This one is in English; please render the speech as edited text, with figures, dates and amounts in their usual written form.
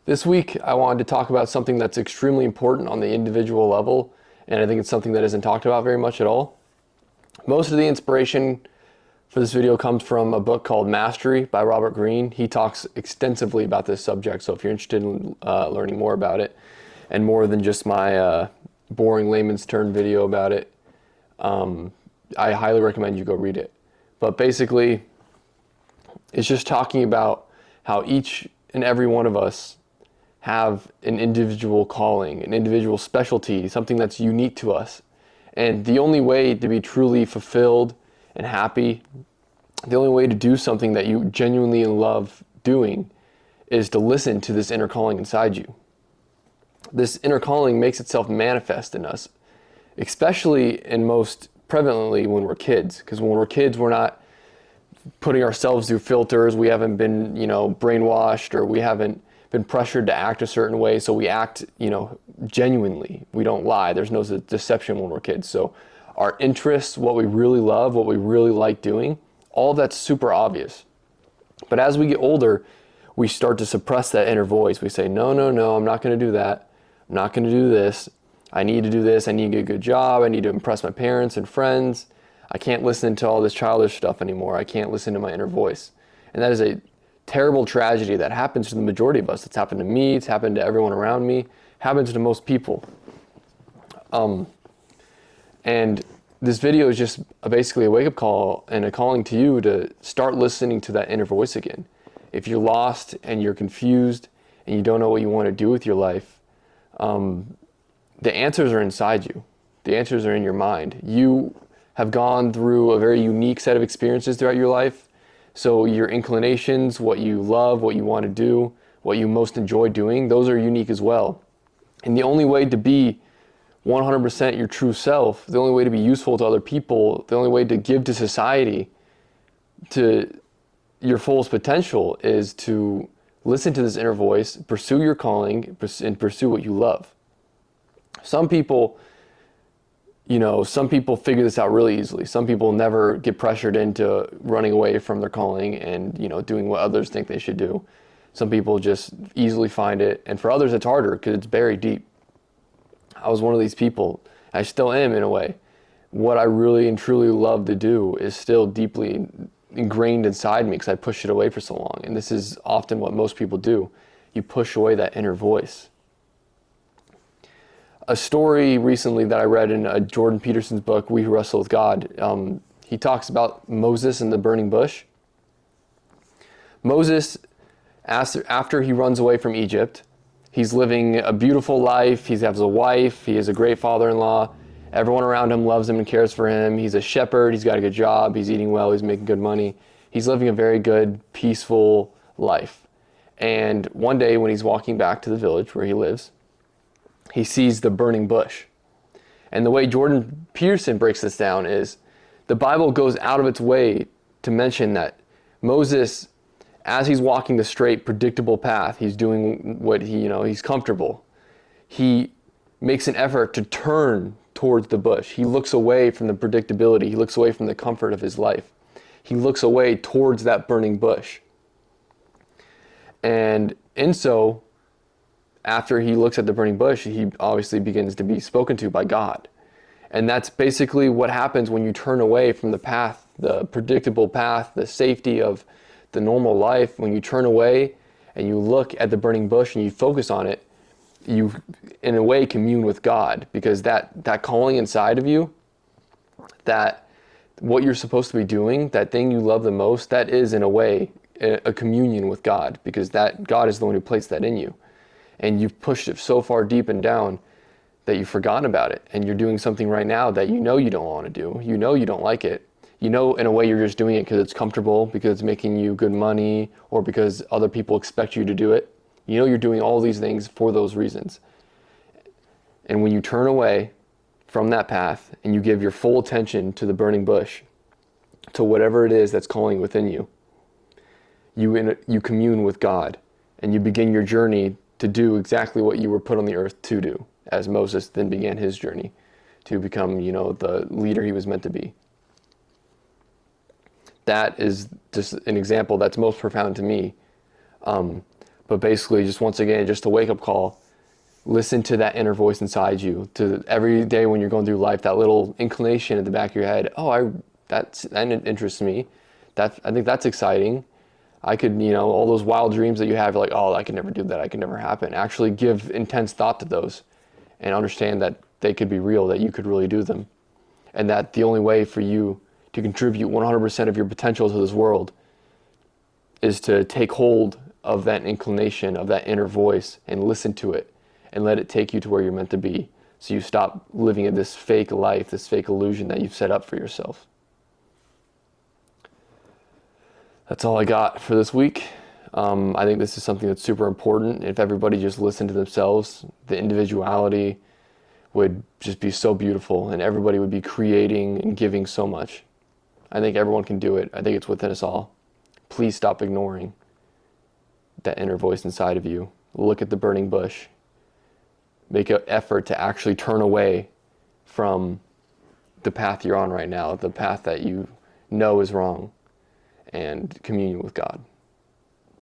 This week, I wanted to talk about something that's extremely important on the individual level, and I think it's something that isn't talked about very much at all. Most of the inspiration for this video comes from a book called Mastery by Robert Greene. He talks extensively about this subject, so if you're interested in learning more about it, and more than just my boring layman's term video about it, I highly recommend you go read it. But basically, it's just talking about how each and every one of us have an individual calling, an individual specialty, something that's unique to us. And the only way to be truly fulfilled and happy, the only way to do something that you genuinely love doing is to listen to this inner calling inside you. This inner calling makes itself manifest in us, especially and most prevalently when we're kids. Because when we're kids, we're not putting ourselves through filters. We haven't been, brainwashed, or we haven't been pressured to act a certain way. So we act, genuinely. We don't lie. There's no deception when we're kids. So our interests, what we really love, what we really like doing, all that's super obvious. But as we get older, we start to suppress that inner voice. We say, no, I'm not going to do that. I'm not going to do this. I need to do this. I need to get a good job. I need to impress my parents and friends. I can't listen to all this childish stuff anymore. I can't listen to my inner voice. And that is a terrible tragedy that happens to the majority of us. It's happened to me. It's happened to everyone around me. It happens to most people. And this video is just basically a wake-up call and a calling to you to start listening to that inner voice again. If you're lost and you're confused and you don't know what you want to do with your life, the answers are inside you. The answers are in your mind. You have gone through a very unique set of experiences throughout your life. So your inclinations, what you love, what you want to do, what you most enjoy doing, those are unique as well. And the only way to be 100% your true self, the only way to be useful to other people, the only way to give to society to your fullest potential is to listen to this inner voice, pursue your calling, and pursue what you love. Some people figure this out really easily. Some people never get pressured into running away from their calling and, doing what others think they should do. Some people just easily find it. And for others, it's harder because it's buried deep. I was one of these people. I still am in a way. What I really and truly love to do is still deeply ingrained inside me because I pushed it away for so long. And this is often what most people do. You push away that inner voice. A story recently that I read in Jordan Peterson's book, We Who Wrestle with God, he talks about Moses and the burning bush. Moses, after he runs away from Egypt, he's living a beautiful life. He has a wife. He is a great father-in-law. Everyone around him loves him and cares for him. He's a shepherd. He's got a good job. He's eating well. He's making good money. He's living a very good, peaceful life. And one day when he's walking back to the village where he lives, he sees the burning bush. And the way Jordan Peterson breaks this down is the Bible goes out of its way to mention that Moses, as he's walking the straight, predictable path, he's doing what he's comfortable. He makes an effort to turn towards the bush. He looks away from the predictability. He looks away from the comfort of his life. He looks away towards that burning bush. And so, after he looks at the burning bush, he obviously begins to be spoken to by God. And that's basically what happens when you turn away from the path, the predictable path, the safety of the normal life. When you turn away and you look at the burning bush and you focus on it, you, in a way, commune with God, because that calling inside of you, that what you're supposed to be doing, that thing you love the most, that is, in a way, a communion with God, because that God is the one who placed that in you. And you've pushed it so far deep and down that you've forgotten about it. And you're doing something right now that you don't want to do. You don't like it. In a way, you're just doing it because it's comfortable, because it's making you good money, or because other people expect you to do it. You're doing all these things for those reasons. And when you turn away from that path and you give your full attention to the burning bush, to whatever it is that's calling within you, you commune with God, and you begin your journey to do exactly what you were put on the earth to do, as Moses then began his journey to become, the leader he was meant to be. That is just an example that's most profound to me. But basically, just once again, just a wake-up call. Listen to that inner voice inside you. To every day when you're going through life, that little inclination at the back of your head. Oh, that interests me. I think that's exciting. I could, all those wild dreams that you have, like, oh, I could never do that. I could never happen. Actually give intense thought to those and understand that they could be real, that you could really do them. And that the only way for you to contribute 100% of your potential to this world is to take hold of that inclination, of that inner voice, and listen to it and let it take you to where you're meant to be. So you stop living in this fake life, this fake illusion that you've set up for yourself. That's all I got for this week. I think this is something that's super important. If everybody just listened to themselves, the individuality would just be so beautiful and everybody would be creating and giving so much. I think everyone can do it. I think it's within us all. Please stop ignoring that inner voice inside of you. Look at the burning bush. Make an effort to actually turn away from the path you're on right now, the path that you know is wrong, and communion with God.